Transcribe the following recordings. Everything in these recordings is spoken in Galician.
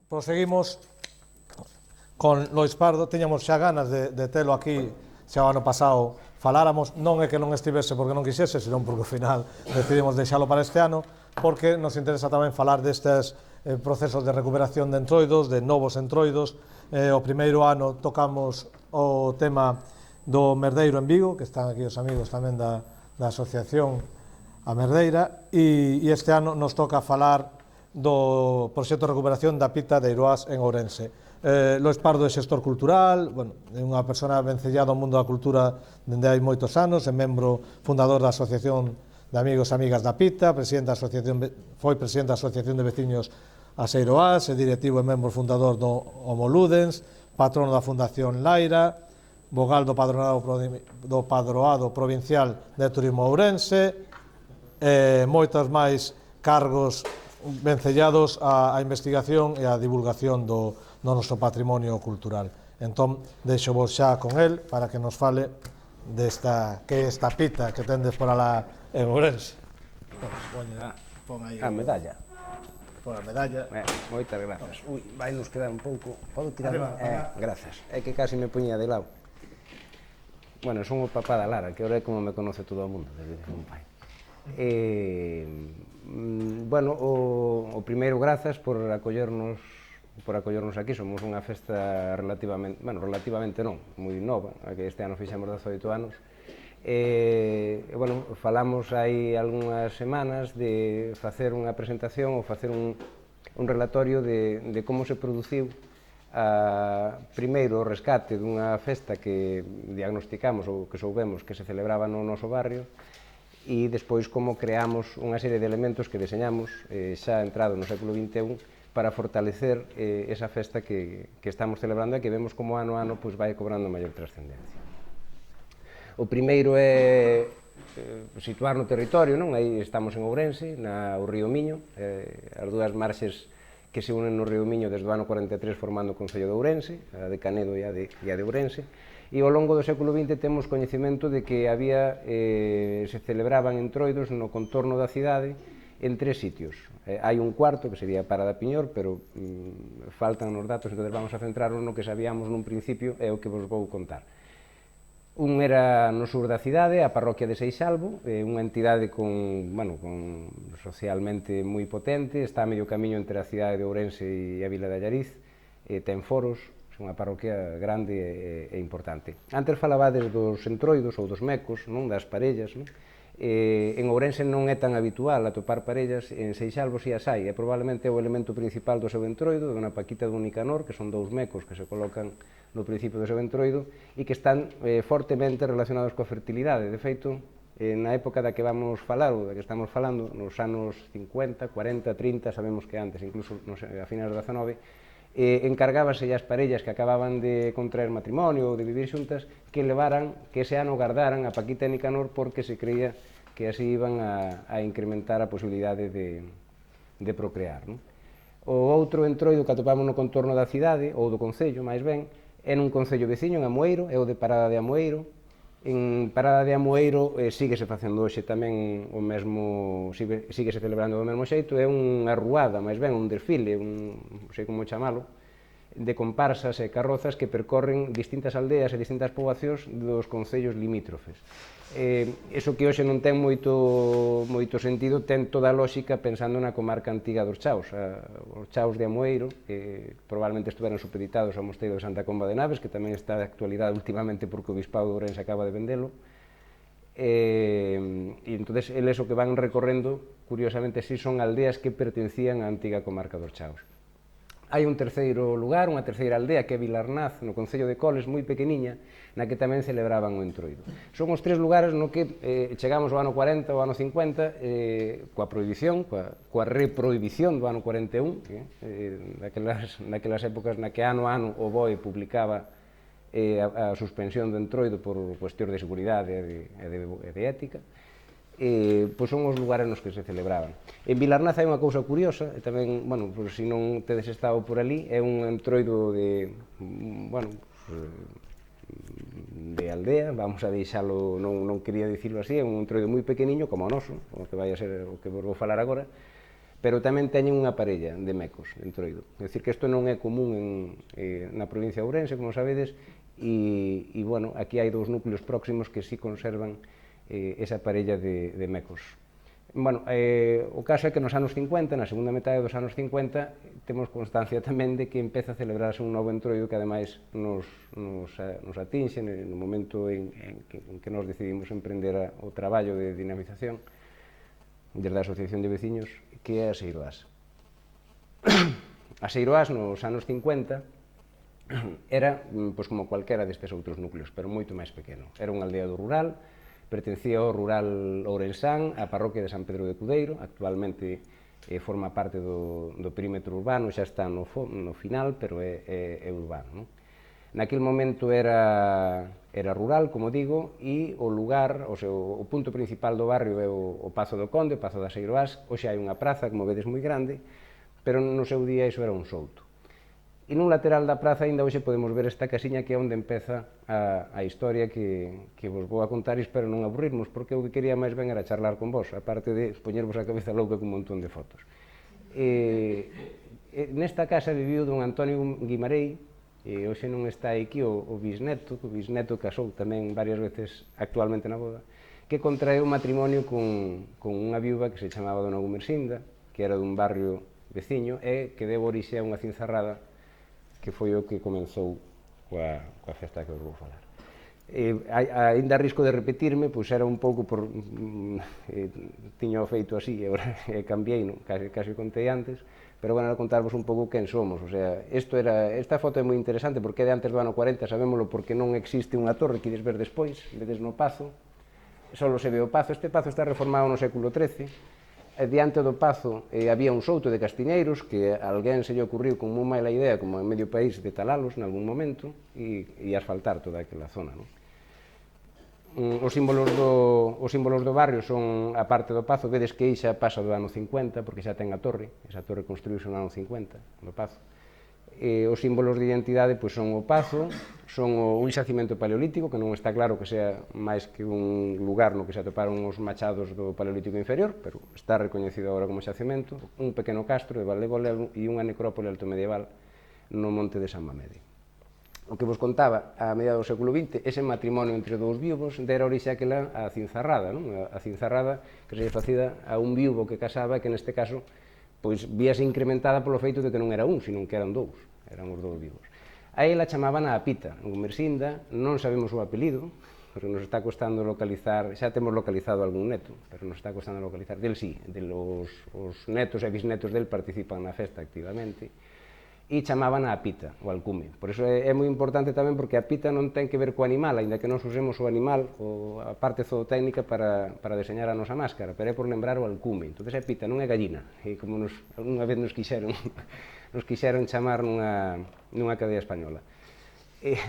Proseguimos con Lois Pardo. Tiñamos xa ganas de telo aquí, xa o ano pasado faláramos, non é que non estivese porque non quixese, senón porque ao final decidimos deixalo para este ano, porque nos interesa tamén falar destes procesos de recuperación de entroidos, de novos entroidos. O primeiro ano tocamos o tema do merdeiro en Vigo, que están aquí os amigos tamén da asociación A Merdeira, e este ano nos toca falar do proxecto de recuperación da pita de Eiroas en Ourense. Lois Pardo é xestor cultural, é unha persona vencellada ao mundo da cultura dende hai moitos anos, é membro fundador da Asociación de Amigos e Amigas da Pita, foi presidente da Asociación de Veciños as Eiroas, é directivo e membro fundador do Homo Ludens, patrono da Fundación Laira, vogal do Padroado Provincial de Turismo Ourense, moitos máis cargos vencellados á investigación e á divulgación do noso patrimonio cultural. Entón, deixo vos xa con el para que nos fale desta pita que tendes por alá en Ourense. Pon aí a medalla. Pon a medalla. Moitas grazas. Ui, vai nos quedar un pouco. Podo tirar? Grazas. É que casi me poñía de lado. Bueno, son o papá da Lara, que ahora é como me conoce todo o mundo, desde que fui un pai. Bueno, o primeiro, grazas por acollernos aquí. Somos unha festa relativamente non, moi nova, que este ano fixemos 18 anos. Bueno, falamos hai algunhas semanas de facer unha presentación ou facer un relatorio de como se produciu primeiro o rescate dunha festa que diagnosticamos ou que soubemos que se celebraba no noso barrio, e despois como creamos unha serie de elementos que deseñamos xa entrado no século XXI para fortalecer esa festa que estamos celebrando e que vemos como ano a ano vai cobrando maior trascendencia. O primeiro é situar no territorio, aí estamos en Ourense, o río Miño, as dúas marxes que se unen no río Miño desde o ano 43 formando o Concello de Ourense, a de Canedo e a de Ourense. E ao longo do século XX temos coñecemento de que se celebraban entroidos no contorno da cidade en 3 sitios. Hai un cuarto, que sería Parada Piñor, pero faltan nos datos, entón vamos a centrarnos no que sabíamos nun principio e o que vos vou contar. Un era no sur da cidade, a parroquia de Seixalbo, unha entidade socialmente moi potente, está a medio camiño entre a cidade de Ourense e a vila de Allariz, ten foros, é unha parroquia grande e importante. Antes falabades dos entroidos ou dos mecos, das parellas. En Ourense non é tan habitual atopar parellas, en Seixalbo si as hai, e probablemente é o elemento principal do seu entroido, dona Paquita e dun Nicanor, que son 2 mecos que se colocan no principio do seu entroido e que están fortemente relacionados coa fertilidade. De feito, na época da que vamos falar, ou da que estamos falando, nos anos 50, 40, 30, sabemos que antes, incluso a finais do 19, encargábase as parellas que acababan de contraer matrimonio ou de vivir xuntas que ese ano guardaran a Paquita e Nicanor, porque se creía que así iban a incrementar a posibilidade de procrear. O outro entroido que atopamos no contorno da cidade, ou do concello, máis ben, é nun concello veciño, en Amoeiro, é o de Parada de Amoeiro. En Parada de Amoeiro síguese facendo hoxe tamén o mesmo, síguese celebrando do mesmo xeito, é unha ruada, máis ben, un desfile, non sei como chamalo, de comparsas e carrozas que percorren distintas aldeas e distintas poboacións dos concellos limítrofes. Eso que hoxe non ten moito sentido, ten toda a lógica pensando na comarca antiga dos Chaos. Os Chaos de Amoeiro, que probablemente estuveran supeditados ao mosteiro de Santa Comba de Naves, que tamén está de actualidade últimamente porque o Bispado de Ourense acaba de vendelo. E entón, eles o que van recorrendo, curiosamente, si son aldeas que pertencían á antiga comarca dos Chaos. Hai un terceiro lugar, unha terceira aldea, que é Vilarnaz, no concello de Coles, moi pequeniña, na que tamén celebraban o entroido. Son os 3 lugares no que chegamos ao ano 40 ou ao ano 50, coa prohibición, coa reprohibición do ano 41, naquelas épocas na que ano a ano o BOE publicaba a suspensión do entroido por cuestións de seguridade e de ética. pois son os lugares nos que se celebraban. En Vilarnaz hai unha cousa curiosa, e tamén, bueno, pois, se non tedes estado por ali, é un entroido de, bueno, de aldea, vamos a deixalo, non quería dicirlo así, é un entroido moi pequeniño, como o noso, o que vai a ser o que vos vou falar agora, pero tamén teñen unha parella de mecos de entroido. É dicir, que isto non é común na provincia de Ourense, como sabedes, e bueno, aquí hai dous núcleos próximos que sí conservan esa parella de mecos. Bueno, o caso é que nos anos 50, na segunda metade dos anos 50, temos constancia tamén de que empeza a celebrarse un novo entroido que ademais nos atinxe no momento en que nos decidimos emprender o traballo de dinamización desde a Asociación de Veciños, que é a Seiroás. A Seiroás nos anos 50 era, pois, como cualquera destes outros núcleos, pero moito máis pequeno. Era unha aldea do rural, pertencía ao rural ourensán, á parroquia de San Pedro de Cudeiro, actualmente forma parte do perímetro urbano, xa está no final, pero é urbano, non? Naquel momento era rural, como digo, e o lugar, o punto principal do barrio é o Pazo do Conde, o Pazo da Seiroás. Hoxe hai unha praza, como vedes, moi grande, pero no seu día iso era un souto. E nun lateral da praza ainda hoxe podemos ver esta casiña que é onde empeza a historia que vos vou a contar, e espero non aburrirmos, porque o que quería máis ben era charlar con vos, aparte de poñervos a cabeza louca con un montón de fotos. Nesta casa viviu don Antonio Guimarei, e hoxe non está aquí o bisneto casou tamén varias veces actualmente na boda, que contraeu matrimonio con unha viúva que se chamaba dona Gumersinda, que era dun barrio veciño, e que deu orixe a unha cinzarrada que foi o que comenzou coa festa que vos vou falar. Ainda a risco de repetirme, pois era un pouco por... tiño feito así, e agora cambiei, casi contei antes, pero bueno, a contarvos un pouco quen somos. O sea, esta foto é moi interesante porque é de antes do ano 40, sabémolo porque non existe unha torre que ides ver despois, vedes no Pazo, só se ve o Pazo. Este Pazo está reformado no século XIII, diante do Pazo había un souto de castiñeiros que a alguén se lle ocurriu con moi mala idea, como en medio país, de talalos en algún momento e asfaltar toda aquela zona, non? Os símbolos do barrio son a parte do Pazo, vedes que ixa pasa do ano 50, porque xa ten a torre, esa torre construíuse no ano 50, no Pazo. Os símbolos de identidade pois son o Pazo, son un xacimento paleolítico, que non está claro que sea máis que un lugar no que se atoparon os machados do paleolítico inferior, pero está recoñecido agora como xacimento, un pequeno castro de Valdebolelo e unha necrópole altomedieval no monte de San Mamede. O que vos contaba, a mediados do século XX, ese matrimonio entre dous viúvos dera orixe aquela a cinzarrada, non? A cinzarrada que se facía a un viúvo que casaba, que neste caso pois víase incrementada polo feito de que non era un, sino que eran dous, eran os dous vivos. A ela chamaban a Pita, Gumersinda, non sabemos o apelido, porque nos está costando localizar, xa temos localizado algún neto, pero nos está costando localizar, del sí, os netos e bisnetos del participan na festa activamente, e chamaban a Pita, o alcume. Por iso é moi importante tamén, porque a Pita non ten que ver co animal, aínda que non usemos o animal, a parte zootécnica para deseñar a nosa máscara, pero é por lembrar o alcume. Entón, é Pita, non é gallina, e como unha vez nos quixeron chamar nunha cadea española.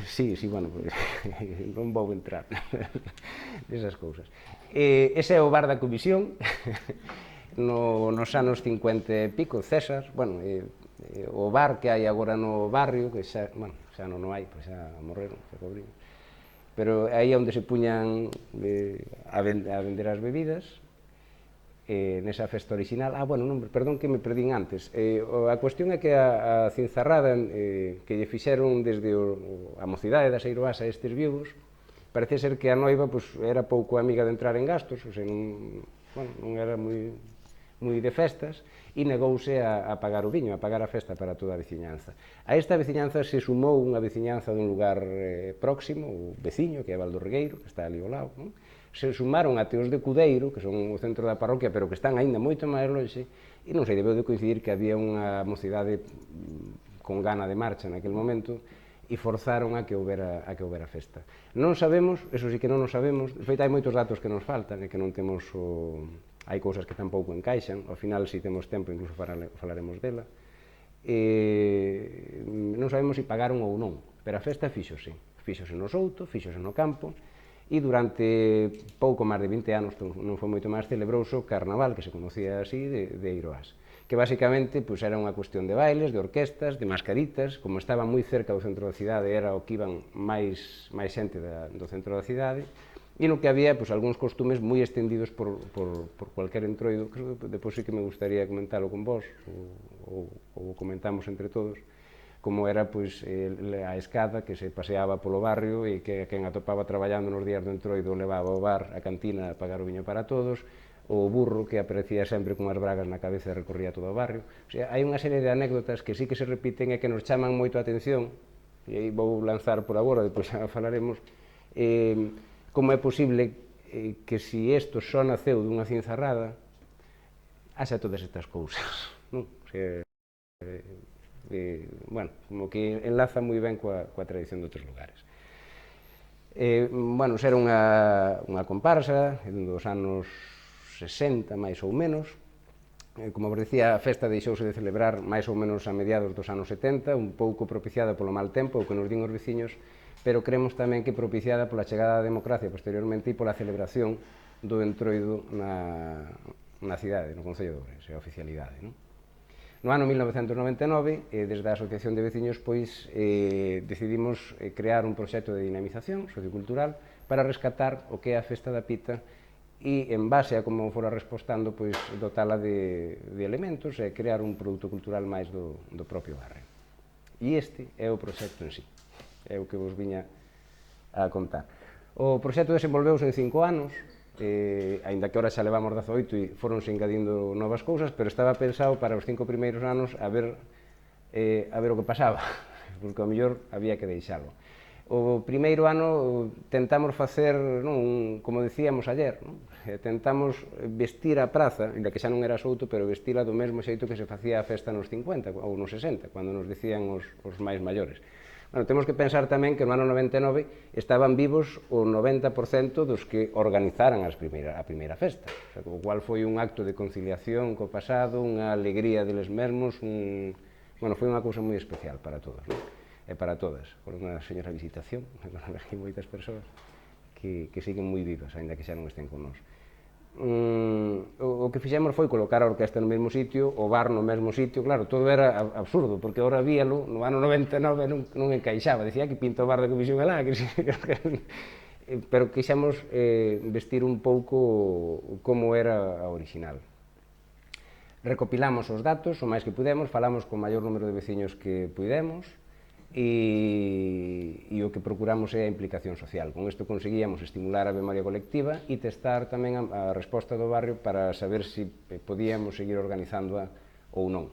Sí, bueno, non vou entrar nesas cousas. Ese é o bar da comisión, nos anos 50 e pico, César, bueno, o bar que hai agora no barrio, que xa non hai, pois xa morreron, xa cobriron, pero aí é onde se puñan a vender as bebidas, nesa festa original. Bueno, non, perdón que me perdín antes. A cuestión é que a cinzarrada que lle fixeron desde a mocidade da Seiroás a estes viúvos, parece ser que a noiva era pouco amiga de entrar en gastos, ou sea, non era moi de festas, e negouse a pagar o viño, a pagar a festa para toda a veciñanza. A esta veciñanza se sumou unha veciñanza dun lugar próximo, o veciño, que é Valdorregueiro, que está ali ao lado, non? Se sumaron até os de Cudeiro, que son o centro da parroquia, pero que están aínda moito máis lonxe, e non sei, debeu de coincidir que había unha mocidade con gana de marcha naquele momento, e forzaron a que houbera festa. Non sabemos, eso sí que non o sabemos, de feito hai moitos datos que nos faltan e que non temos hai cousas que tampouco encaixan, ao final, se temos tempo, incluso falaremos dela. Non sabemos se pagaron ou non, pero a festa fíxose no souto, fíxose no campo, e durante pouco máis de 20 anos, non foi moito máis, celebrouse o carnaval, que se conocía así, de Eiroas, que basicamente era unha cuestión de bailes, de orquestas, de mascaritas. Como estaba moi cerca do centro da cidade, era o que iban máis xente do centro da cidade, e no que había algúns costumes moi extendidos por cualquier entroido, que depois sí que me gustaría comentarlo con vos, ou comentamos entre todos, como era a escada que se paseaba polo barrio e que quen atopaba traballando nos días do entroido levaba ao bar, a cantina, a pagar o viño para todos, o burro que aparecía sempre con as bragas na cabeza e recorría todo o barrio. O sea, hai unha serie de anécdotas que sí que se repiten e que nos chaman moito a atención, e aí vou lanzar por agora, depois xa falaremos, como é posible que si isto só naceu dunha cinzarrada, haxa todas estas cousas, non? O sea, bueno, como que enlaza moi ben coa tradición de outros lugares. Bueno, era unha comparsa dos anos 60, máis ou menos. Como vos decía, a festa deixouse de celebrar máis ou menos a mediados dos anos 70, un pouco propiciada polo mal tempo, o que nos din os veciños, pero creemos tamén que propiciada pola chegada da democracia posteriormente e pola celebración do entroido na cidade, no Concello de Ourense, a oficialidade. No ano 1999, desde a Asociación de Veciños, decidimos crear un proxecto de dinamización sociocultural para rescatar o que é a Festa da Pita e, en base a como fora respostando, dotala de elementos e crear un produto cultural máis do propio barrio. E este é o proxecto en sí. É o que vos viña a contar. O proxecto desenvolveuse en 5 anos, aínda que ora xa levamos 18 e foronse engadindo novas cousas, pero estaba pensado para os 5 primeiros anos a ver o que pasaba, porque ao mellor había que deixalo. O primeiro ano tentamos facer, como dicíamos ayer, tentamos vestir a praza, ainda que xa non era Souto, pero vestila do mesmo xeito que se facía a festa nos 50 ou nos 60, cando nos dicían os máis maiores. Bueno, temos que pensar tamén que no ano 99 estaban vivos o 90% dos que organizaran a primeira festa, o cual foi un acto de conciliación co pasado, unha alegría deles mesmos, foi unha cousa moi especial para todos, e para todas, por unha señora visitación, hai moitas persoas que siguen moi vivas, aínda que xa non estén con nós. O que fixemos foi colocar a orquesta no mesmo sitio, o bar no mesmo sitio, claro, todo era absurdo, porque ahora víalo, no ano 99 non encaixaba, decía que pinta o bar da Comisión alá, pero quixemos vestir un pouco como era a original. Recopilamos os datos, o máis que pudemos, falamos co maior número de veciños que pudemos, e o que procuramos é a implicación social. Con isto conseguíamos estimular a memoria colectiva e testar tamén a resposta do barrio para saber se podíamos seguir organizándoa ou non.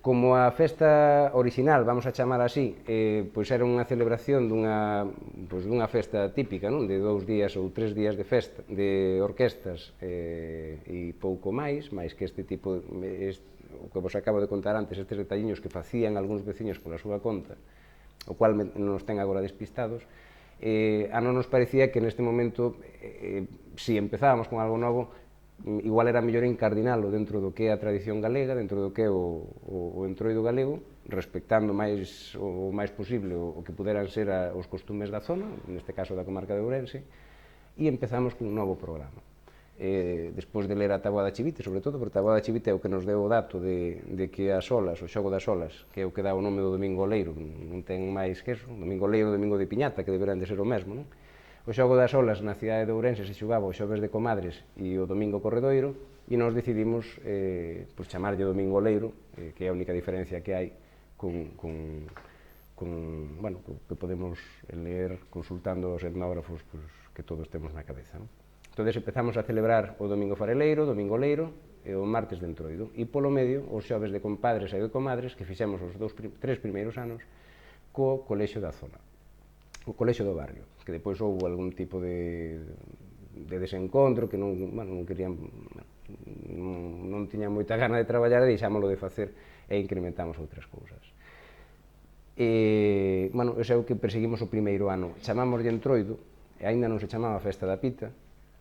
Como a festa original, vamos a chamar así, era unha celebración dunha festa típica, de 2 días ou 3 días de festa, de orquestas e pouco máis que este tipo, o que vos acabo de contar antes, estes detalliños que facían algúns veciños pola súa conta, o cual nos ten agora despistados, a non nos parecía que neste momento, se empezábamos con algo novo, igual era mellor encardinalo dentro do que é a tradición galega, dentro do que é o entroido galego, respectando o máis posible o que puderan ser os costumes da zona, neste caso da comarca de Ourense, e empezamos cun novo programa. Despois de ler a Taboa da Chivite, sobre todo, porque a Taboa da Chivite é o que nos deu o dato de que as olas, o xogo das olas, que é o que dá o nome do Domingo Oleiro, non ten máis que eso, Domingo Oleiro e Domingo de Piñata, que deberán de ser o mesmo, non? O xogo das olas na cidade de Ourense se xogaba o xoves de Comadres e o Domingo Corredoiro, e nós decidimos chamarlle Domingo Oleiro, que é a única diferencia que hai que podemos ler consultando os etnógrafos que todos temos na cabeza, non? Entón, empezamos a celebrar o Domingo Fareleiro, o Domingo Leiro e o Martes de Entroido. E polo medio, os xoves de compadres e de comadres, que fixemos os 3 primeiros anos co colexio da zona, o colexio do barrio, que depois houve algún tipo de desencontro, que non querían, non tiñan moita gana de traballar e deixámoslo de facer e incrementamos outras cousas. Ese é o que perseguimos o primeiro ano. Chamámoslle Entroido, e aínda non se chamaba Festa da Pita.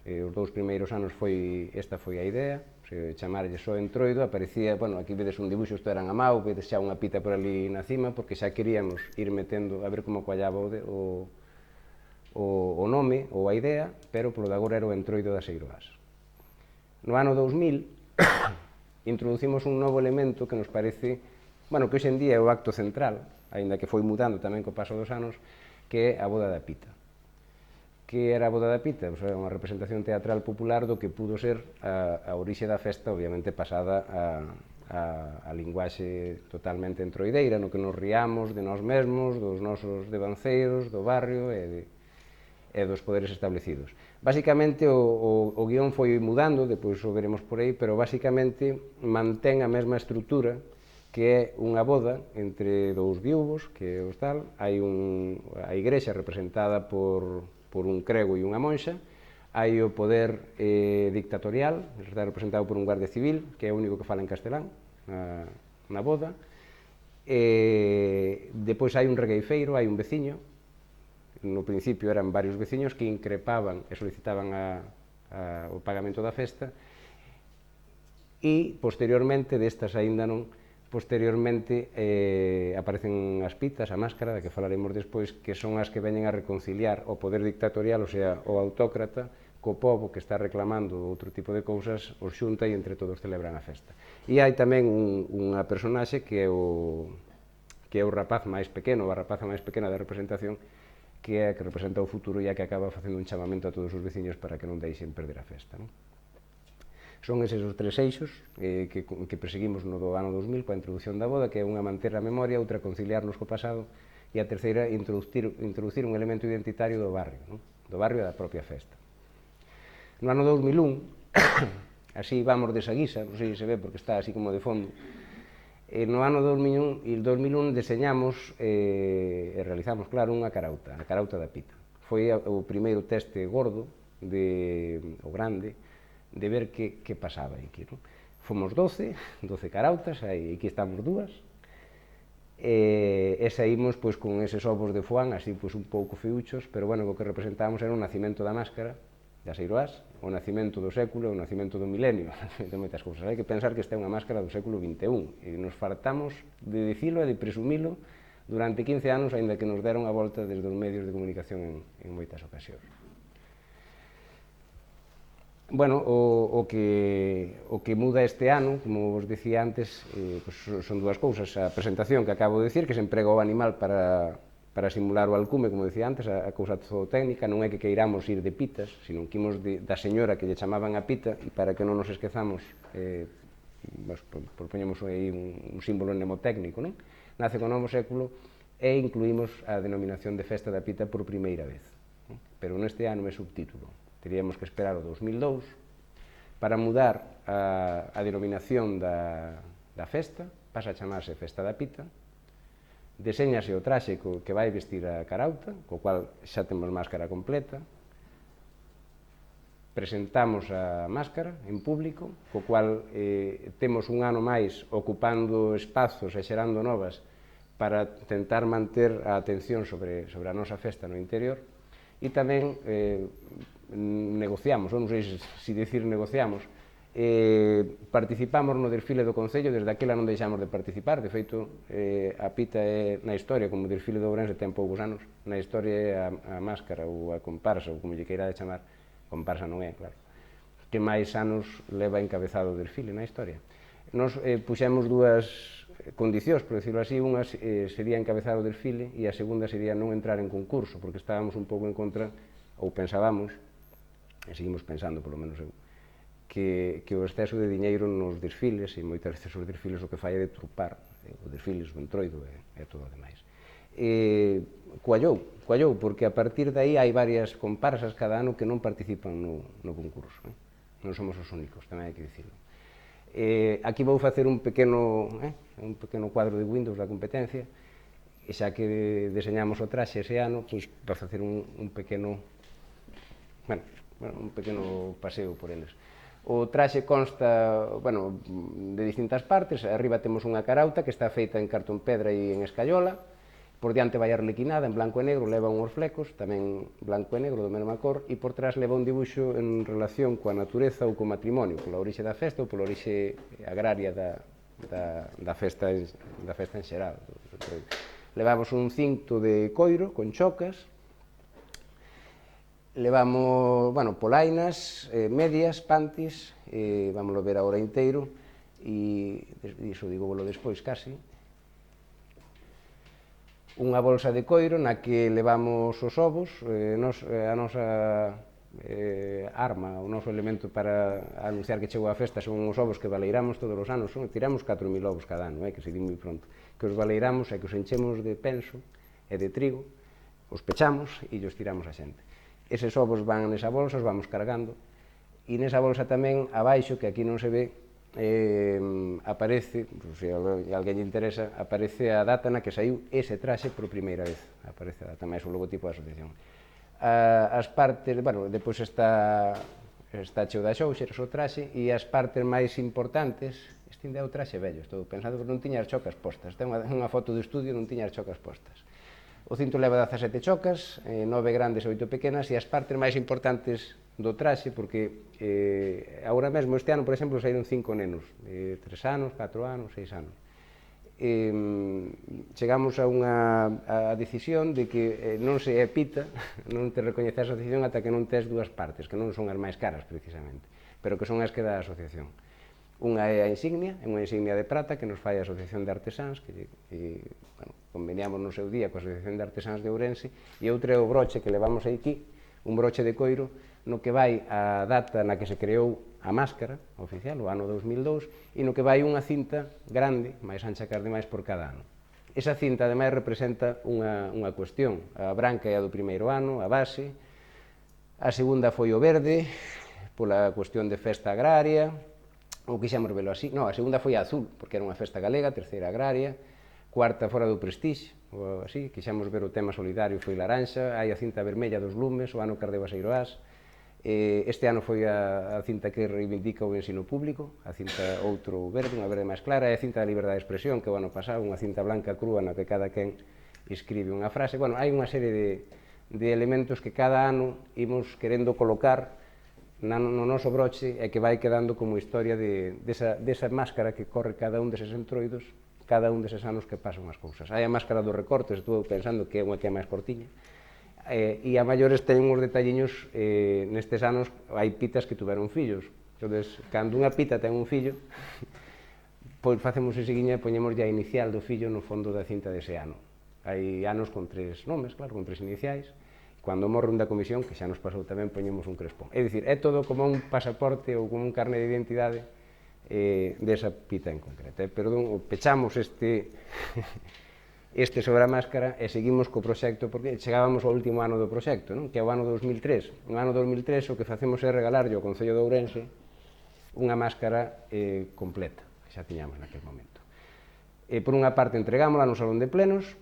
Os 2 primeiros anos esta foi a idea, chamarlle só Entroido, aparecía, aquí vedes un dibuixo, isto eran a mau, vedes xa unha pita por ali na cima, porque xa queríamos ir metendo, a ver como coallaba o o nome ou a idea, pero polo de agora era o Entroido das Eiroas. No ano 2000 introducimos un novo elemento que nos parece, bueno, que hoxe en día é o acto central, aínda que foi mudando tamén co paso dos anos, que é a Boda da Pita. Que era a Boda da Pita? Pois era unha representación teatral popular do que pudo ser a orixe da festa, obviamente pasada a linguaxe totalmente entroideira, no que nos riamos de nós mesmos, dos nosos devanceiros, do barrio e dos poderes establecidos. Básicamente, o guión foi mudando, depois o veremos por aí, pero básicamente mantén a mesma estrutura, que é unha boda entre dous viúvos, que é o tal, hai a igrexa representada por un crego e unha monxa, hai o poder dictatorial, está representado por un guardia civil, que é o único que fala en castelán na boda, depois hai un regueifeiro, hai un veciño, no principio eran varios veciños que increpaban e solicitaban o pagamento da festa, e posteriormente, destas aínda non, posteriormente aparecen as pitas, a máscara, da que falaremos despois, que son as que veñen a reconciliar o poder dictatorial, o sea, o autócrata, co pobo que está reclamando outro tipo de cousas, os xunta e entre todos celebran a festa. E hai tamén unha personaxe que é o rapaz máis pequeno, a rapaza máis pequena da representación, que é a que representa o futuro e a que acaba facendo un chamamento a todos os veciños para que non deixen perder a festa. Son eses os tres eixos que perseguimos no do ano 2000 coa introducción da boda, que é unha manter a memoria, outra conciliarnos co pasado, e a terceira introducir un elemento identitario do barrio e da propia festa. No ano 2001, así vamos de saguisa, non sei se ve porque está así como de fondo, no ano 2001 deseñamos e realizamos, claro, unha carauta, a carauta da Pita. Foi o primeiro teste gordo, o grande, de ver que pasaba aquí. Fomos 12 carautas, aquí estamos dúas, e saímos con eses ovos de foán, así un pouco feuchos, pero bueno, o que representábamos era o nacimento da máscara, das Eiroas, o nacimento do século, o nacimento do milenio, de moitas cousas. Hai que pensar que esta é unha máscara do século XXI, e nos fartamos de dicilo e de presumilo durante 15 anos, aínda que nos deron a volta desde os medios de comunicación en moitas ocasións. Bueno, o que muda este ano, como vos dicía antes, son dúas cousas. A presentación que acabo de dicir, que se emprega o animal para simular o alcume, como dicía antes, a cousa zootécnica, non é que queiramos ir de pitas, sino que imos da señora que lle chamaban a pita, e para que non nos esquezamos, poñemos aí un símbolo mnemotécnico, non? Nace co novo século e incluímos a denominación de festa da pita por primeira vez. Pero neste ano é subtítulo. Teríamos que esperar o 2002 para mudar a denominación da festa, pasa a chamarse Festa da Pita, deséñase o traxe que vai vestir a carauta, co cual xa temos máscara completa, presentamos a máscara en público, co cual temos un ano máis ocupando espazos e xerando novas para tentar manter a atención sobre a nosa festa no interior, e tamén negociamos, non sei se dicir negociamos, participamos no desfile do Concello, desde aquela non deixamos de participar, de feito, a pita é na historia, como o desfile do Ourense ten poucos anos, na historia é a máscara ou a comparsa, ou como lle queira de chamar, comparsa non é, claro, que máis anos leva encabezado o desfile na historia. Nos puxemos dúas condicións, por decirlo así, unha sería encabezar o desfile e a segunda sería non entrar en concurso, porque estábamos un pouco en contra, ou pensábamos, e seguimos pensando, polo menos eu, que o exceso de diñeiro nos desfiles, e moitas veces os desfiles o que fai é deturpar o desfiles, o entroido e todo o demais. Coallou, porque a partir de aí hai varias comparsas cada ano que non participan no concurso. Non somos os únicos, tamén hai que dicirlo. Aquí vou facer un pequeno cuadro de Windows da competencia, e xa que deseñamos o traxe ese ano, pois para facer un pequeno paseo por eles. O traxe consta, de distintas partes. Arriba temos unha carauta que está feita en cartón pedra e en escayola. Por diante vai arlequinada en blanco e negro, leva uns flecos, tamén blanco e negro, do mesma cor, e por trás leva un dibuixo en relación coa natureza ou co matrimonio, pola orixe da festa ou pola orixe agraria da festa en xeral. Levamos un cinto de coiro con chocas, Levamos, bueno, polainas, medias, pantis, vamos a ver agora inteiro, e iso digo volo despois casi. Unha bolsa de coiro na que levamos os ovos, a nosa arma, o noso elemento para anunciar que chegou a festa son os ovos que baleiramos todos os anos, tiramos 4.000 ovos cada ano, que se di moi pronto, que os baleiramos e que os enchemos de penso e de trigo, os pechamos e os tiramos a xente. Eses ovos van nesa bolsa, os vamos cargando, e nesa bolsa tamén, abaixo, que aquí non se ve, aparece, se a alguén lle interesa, aparece a data na que saiu ese traxe por primeira vez, aparece a data, máis o logotipo da asociación. As partes, bueno, depois está cheo da xouxeras o traxe, e as partes máis importantes, este ainda é o traxe vello, estou pensando que non tiña as chocas postas, ten unha foto de estudio, non tiña as chocas postas. O cinto leva 17 chocas, 9 grandes e 8 pequenas, e as partes máis importantes do traxe, porque agora mesmo este ano, por exemplo, saíron 5 nenos, de 3 anos, 4 anos, 6 anos. Chegamos a unha decisión de que non se epita, non te recoñece a asociación ata que non tes dúas partes, que non son as máis caras, precisamente, pero que son as que dá a asociación. Unha é a insignia, é unha insignia de prata que nos fai a Asociación de Artesáns, que conveniamos no seu día coa Asociación de Artesáns de Ourense, e outra é o broche que levamos aquí, un broche de coiro, no que vai a data na que se creou a máscara oficial, o ano 2002, e no que vai unha cinta grande, máis ancha que as demais por cada ano. Esa cinta, ademais, representa unha cuestión. A branca é a do primeiro ano, a base, a segunda foi o verde, pola cuestión de festa agraria, ou quixemos velo así, non, a segunda foi a azul, porque era unha festa galega, a terceira agraria, cuarta fora do Prestige, ou así, quixemos ver o tema solidario, foi laranxa, hai a cinta vermella dos lumes, o ano que ardeu a Seiroás, este ano foi a cinta que reivindica o ensino público, a cinta outro verde, unha verde máis clara, e a cinta da liberdade de expresión, que o ano pasado, unha cinta blanca crúa na que cada quen escribe unha frase. Bueno, hai unha serie de elementos que cada ano imos querendo colocar no noso broche e que vai quedando como historia desa máscara que corre cada un deses entroidos, cada un deses anos que pasan as cousas. Hai a máscara dos recortes, estou pensando que é unha que é máis cortiña, e a maiores ten uns detalliños, nestes anos hai pitas que tuveron fillos, entón, cando unha pita ten un fillo, pois facemos o seguinte, poñemos a inicial do fillo no fondo da cinta dese ano. Hai anos con 3 nomes, claro, con 3 iniciais. Cando morre un da comisión, que xa nos pasou tamén, poñemos un crespón. É dicir, é todo como un pasaporte ou como un carne de identidade desa pita en concreto. Perdón, pechamos este sobre a máscara e seguimos co proxecto, porque chegábamos ao último ano do proxecto, que é o ano 2003. No ano 2003 o que facemos é regalarlle ao Concello de Ourense unha máscara completa, que xa tiñamos naquele momento. Por unha parte entregámola no Salón de Plenos,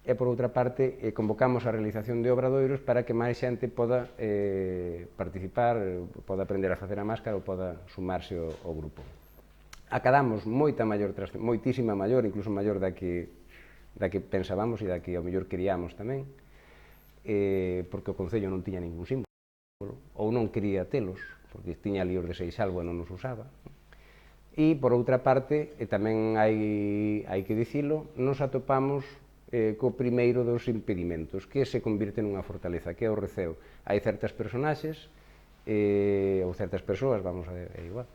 e por outra parte convocamos a realización de obradoiros para que máis xente poda participar, poda aprender a facer a máscara ou poda sumarse ao grupo. Acadamos moitísima maior, incluso maior da que pensábamos e da que ao mellor queríamos tamén, porque o Concello non tiña ningún símbolo, ou non quería telos, porque tiña líos de Seixalbo e non nos usaba. E, por outra parte, tamén hai que dicilo, nos atopamos co primeiro dos impedimentos, que se convirte nunha fortaleza, que é o receo. Hai certas personaxes, ou certas persoas, vamos a ver, é igual,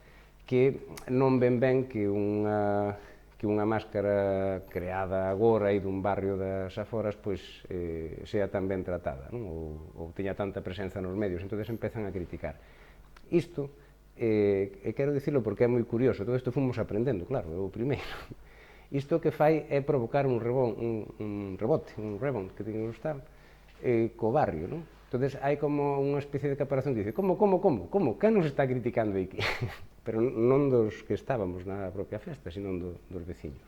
que non ven ben que unha máscara creada agora e dun barrio das aforas pois sea tan ben tratada, ou teña tanta presenza nos medios, entón empezan a criticar. Isto, quero dicilo porque é moi curioso, todo isto fomos aprendendo, claro, é o primeiro. Isto que fai é provocar un rebote, que ten que estar, co barrio, non? Entón, hai como unha especie de caparazón que dice, como? Que nos está criticando aquí? Pero non dos que estábamos na propia festa, sino dos veciños.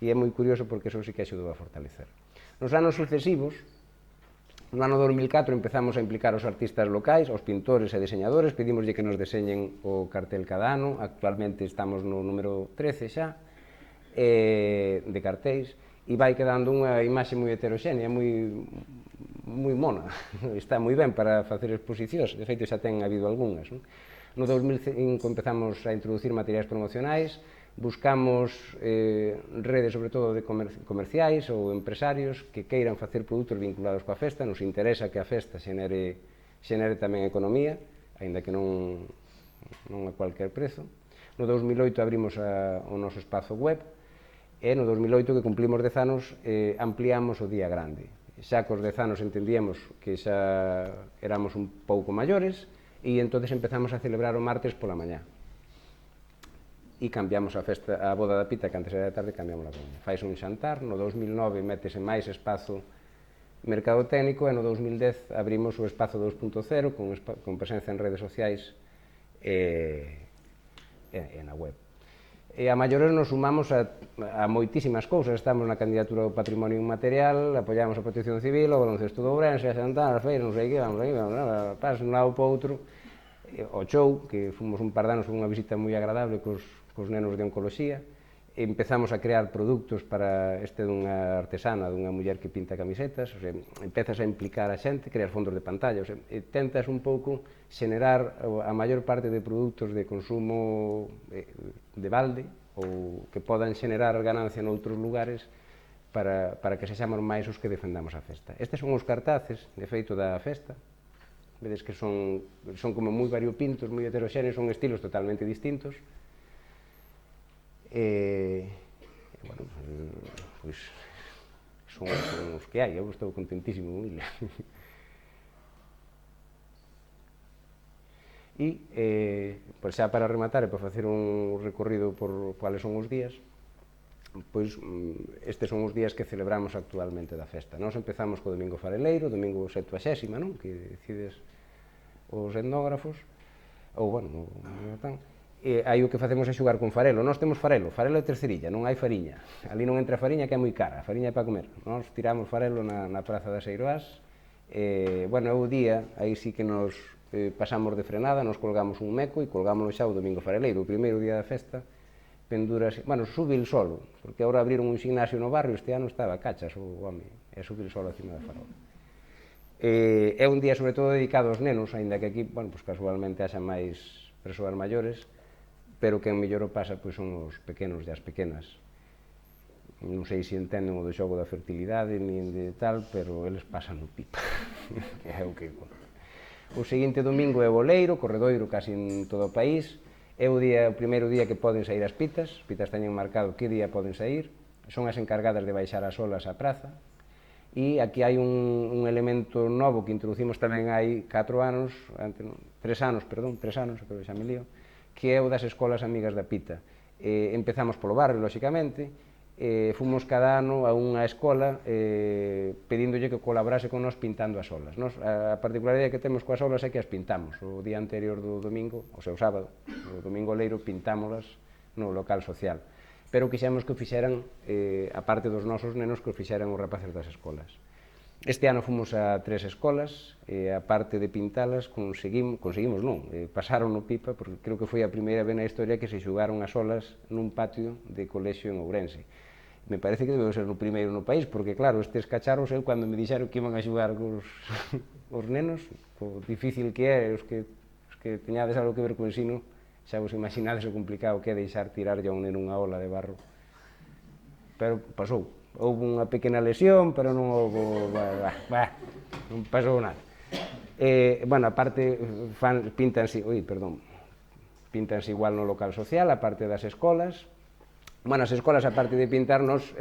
E é moi curioso porque eso sí que axudou a fortalecer. Nos anos sucesivos, no ano 2004 empezamos a implicar os artistas locais, os pintores e diseñadores, pedimoslle que nos deseñen o cartel cada ano, actualmente estamos no número 13 xa, de cartéis, e vai quedando unha imaxe moi heteroxénea, moi mona, está moi ben para facer exposicións, de feito xa ten habido algunhas. No 2005 empezamos a introducir materiais promocionais, buscamos redes, sobre todo, de comerciais ou empresarios que queiran facer produtos vinculados coa festa, nos interesa que a festa xenere xenere tamén economía, aínda que non a cualquier prezo. No 2008 abrimos o noso espazo web, e no 2008, que cumplimos 10 anos, ampliamos o Día Grande. Xa cos 10 anos entendíamos que xa éramos un pouco maiores, e entonces empezamos a celebrar o martes pola mañá. E cambiamos a boda da pita, que antes era de tarde, cambiamos a boda. Faise un xantar, no 2009 metese máis espazo mercadotécnico, e no 2010 abrimos o espazo 2.0 con presencia en redes sociais e na web. E a maiores nos sumamos a moitísimas cousas. Estamos na candidatura do patrimonio inmaterial, apoiamos a protección civil, o baloncesto do Ourense, a xantar, a feira, non sei que, vamos aí, pas un lado para outro, o show, que fomos un par de anos, unha visita moi agradable cos nenos de oncoloxía. Empezamos a crear produtos para dunha artesana, dunha muller que pinta camisetas, o sea, empezas a implicar a xente, crear fondos de pantalla, o sea, tentas un pouco xenerar a maior parte de produtos de consumo de balde, ou que podan xenerar ganancia noutros lugares para que sexamos máis os que defendamos a festa. Estes son os cartaces, de feito, da festa. Vedes que son como moi variopintos, moi heteroxéneos, son estilos totalmente distintos. Bueno, pois son os que hai, eu estou contentísimo con eles. E, pois xa para rematar e para facer un recorrido por cuáles son os días, pois estes son os días que celebramos actualmente da festa. Nós empezamos co Domingo Fareleiro, domingo 70ª, non? Que decides os etnógrafos, ou, bueno, e aí o que facemos é xogar con farelo. Nós temos farelo é tercerilla, non hai fariña. Ali non entra fariña, que é moi cara, a fariña é para comer. Nós tiramos farelo na Praza das Eiroás. Bueno, é o día, aí sí que nos pasamos de frenada, nos colgamos un meco e colgámoslo xa o Domingo Fareleiro, o primeiro día da festa, penduras, bueno, sube el solo, porque agora abriron un gimnasio no barrio, este ano estaba cachas o home, e sube el solo acima da farola. É un día sobre todo dedicado aos nenos, aínda que aquí, bueno, pues casualmente haxa máis persoas maiores, pero que en mellor o pasa pois son os pequenos e as pequenas. Non sei se entenden o do xogo da fertilidade nin de tal, pero eles pasan no pipa. É o que... O seguinte domingo é o boleiro, corredoiro casi en todo o país. É o primeiro día que poden sair as pitas. As pitas teñen marcado que día poden sair. Son as encargadas de baixar as olas á praza. E aquí hai un elemento novo que introducimos tamén hai 3 anos, pero xa me lío, que é o das escolas amigas da pita. Empezamos polo barrio, lóxicamente, fomos cada ano a unha escola pedíndolle que colaborase con nós pintando as olas. A particularidade que temos coas olas é que as pintamos o día anterior do domingo, o seu sábado, o domingo leiro pintámolas no local social. Pero quixemos que o fixeran, a parte dos nosos nenos, que o fixeran os rapaces das escolas. Este ano fomos a 3 escolas, e a parte de pintalas conseguimos non, pasaron no pipa, porque creo que foi a primeira vez na historia que se xogaron as olas nun patio de colexio en Ourense. Me parece que debeu ser o primeiro no país, porque claro, estes cacharros, cando me dixeron que iban a xogar os nenos, o difícil que é, os que teñades algo que ver co ensino, xa vos imaginades o complicado que é deixar tirarlle a un neno unha ola de barro. Pero pasou. Houve unha pequena lesión, pero non houve... non pasou nada. Bueno, a parte, píntanse igual no local social, a parte das escolas. Bueno, as escolas, a parte de pintarnos,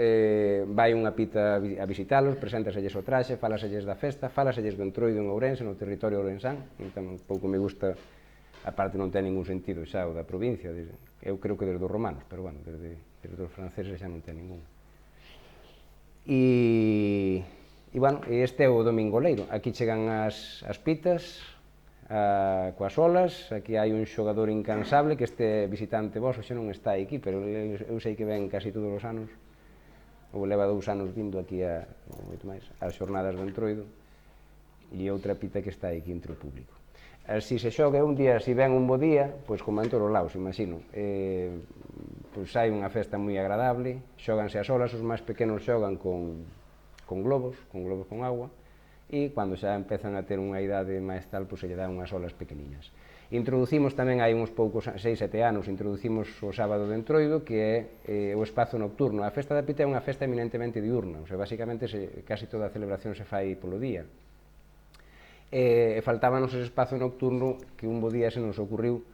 vai unha pita a visitalos, preséntaselles o traxe, falaselles da festa, falaselles do Entroido en Ourense, no territorio ourensán. Entón, un pouco me gusta, a parte non ten ningún sentido xa o da provincia, eu creo que desde os romanos, pero bueno, desde os franceses xa non ten ningún. E bueno, este é o domingo leiro. Aquí chegan as pitas coas olas. Aquí hai un xogador incansable, que este visitante vos, xa non está aquí, pero eu sei que ven casi todos os anos, ou leva 2 anos vindo aquí ás xornadas do Entroido, e outra pita que está aquí entre o público. Si se xoga un día, si ven un bo día, pois como en todos os lados, imagino, pois hai unha festa moi agradable, xoganse as olas, os máis pequenos xogan con globos con agua, e cando xa empezan a ter unha idade máis tal, pois se lle dan unhas olas pequeniñas. Introducimos tamén, hai uns poucos, 6-7 anos, introducimos o sábado de Entroido, que é o espazo nocturno. A festa da pita é unha festa eminentemente diurna, o sea, basicamente casi toda a celebración se fai polo día. e faltábanos ese espazo nocturno que un bo día se nos ocurriu.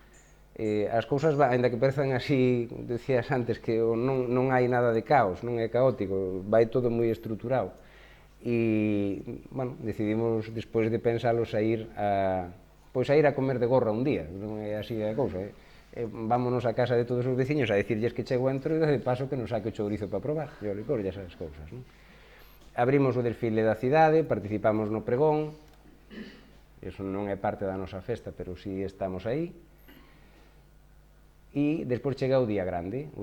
As cousas, ainda que parezan así, decías antes, que non hai nada de caos, non é caótico, vai todo moi estruturado. E, bueno, decidimos, despois de pensalo, sair a comer de gorra un día, non é así a cousa, vámonos a casa de todos os veciños a dicirlles que chego a Entroido e de paso que nos saque o chourizo para probar, e o licor e esas cousas, non? Abrimos o desfile da cidade, participamos no pregón, eso non é parte da nosa festa, pero si estamos aí. E despois chega o día grande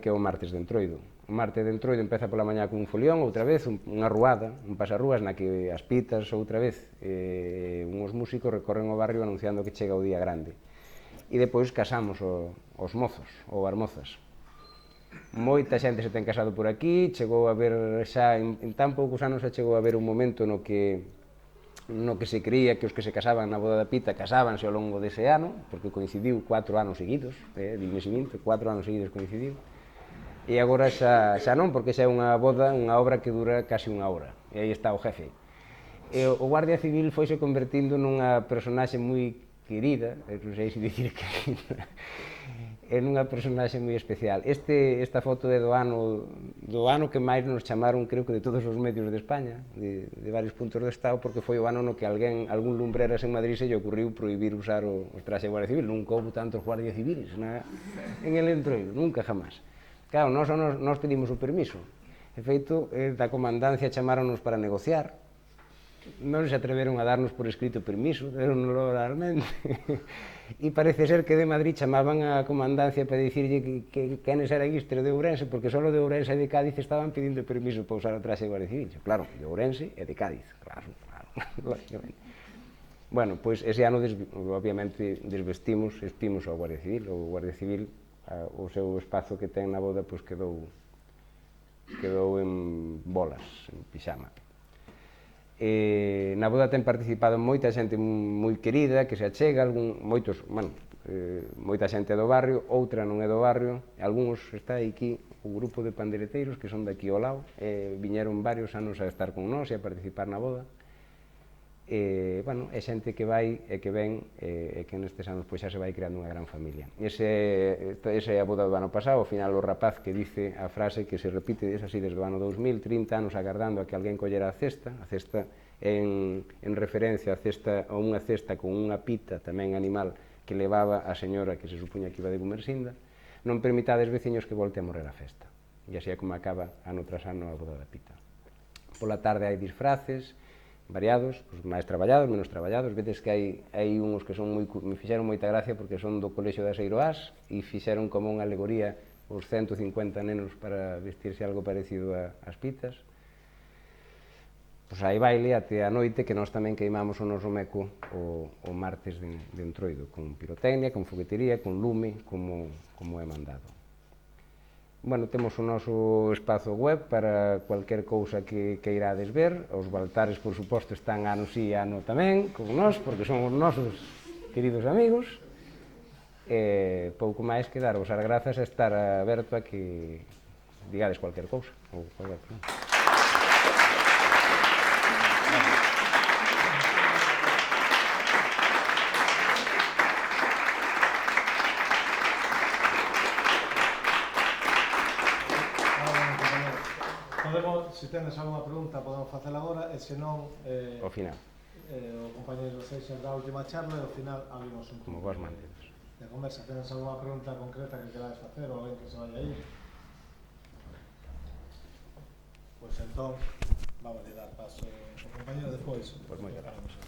que é o martes de Entroido. O martes de Entroido empeza pola mañá cun folión, outra vez, unha ruada, un pasarrúas na que as pitas outra vez, unhos músicos recorren o barrio anunciando que chega o día grande. E depois casamos os mozos, ou as mozas. Moita xente se ten casado por aquí, chegou a ver xa, en tan poucos anos xa chegou a ver un momento no que se creía que os que se casaban na boda da Pita casábanse ao longo dese ano, porque coincidiu 4 anos seguidos, dime se minto, 4 anos seguidos coincidiu, e agora xa non, porque xa é unha boda, unha obra que dura casi unha hora, e aí está o jefe. E o Guardia Civil foise convertindo nunha personaxe moi querida, non sei se dicir querida, é nunha personaxe moi especial. Esta foto é do ano que máis nos chamaron, creo que de todos os medios de España, de varios puntos do Estado, porque foi o ano no que algún lumbreras en Madrid se lle ocurriu prohibir usar os traxes de Guardia Civil. Nunca houve tantos guardias civiles en el Entroido, nunca jamás. Claro, nós pedimos o permiso. De feito, da comandancia chamaronos para negociar, non se atreveron a darnos por escrito permiso, deronlo oralmente. E parece ser que de Madrid chamaban a comandancia para dicirlle que quenes eran istres de Ourense, porque só de Ourense e de Cádiz estaban pedindo permiso para usar o traxe de Guardia Civil. Claro, de Ourense e de Cádiz, claro, lógicamente. Bueno, pois ese ano, obviamente, desvestimos, expimos ao Guardia Civil. O Guardia Civil, o seu espazo que ten na boda, pois quedou en bolas, en pixama. Na boda ten participado moita xente moi querida que se achega, moita xente do barrio, outra non é do barrio, algúns está aquí o grupo de pandereteiros que son daqui ao lado, viñeron varios anos a estar con nós e a participar na boda. É xente que vai e que ven e que nestes anos xa se vai creando unha gran familia. Esa é a boda do ano pasado, ao final o rapaz que dice a frase que se repite así desde o ano 2000, 30 anos agardando a que alguén collera a cesta en referencia a unha cesta con unha pita tamén animal que levaba a señora que se supoña que iba de Gumersinda. Non permitades veciños que volte a morrer a festa. E así é como acaba ano tras ano a boda da Pita. Pola tarde hai disfraces variados, máis traballados, menos traballados. Vedes que hai unhos que me fixeron moita gracia porque son do Colexio das Eiroás e fixeron como unha alegoría os 150 nenos para vestirse algo parecido ás pitas. Pois hai baile até a noite, que nós tamén queimamos o noso meco o martes de Entroido, con pirotecnia, con foguetería, con lume, como é mandado. Bueno, temos o noso espazo web para cualquier cousa que queirades ver. Os altares, por suposto, están ano sí e ano tamén, con nós, porque son os nosos queridos amigos. Pouco máis que daros as grazas a estar aberto a que digades cualquier cousa. Se tenes alguna pregunta podemos facela agora e senón ao final o compañeiro Seixas da última charla e ao final abrimos un como vos mantedes de conversa. Tenes alguna pregunta concreta que querades facer ou alguén que se vaya a ir? Pois entón vamos a dar paso ao compañeiro despois. Pois moi gracias.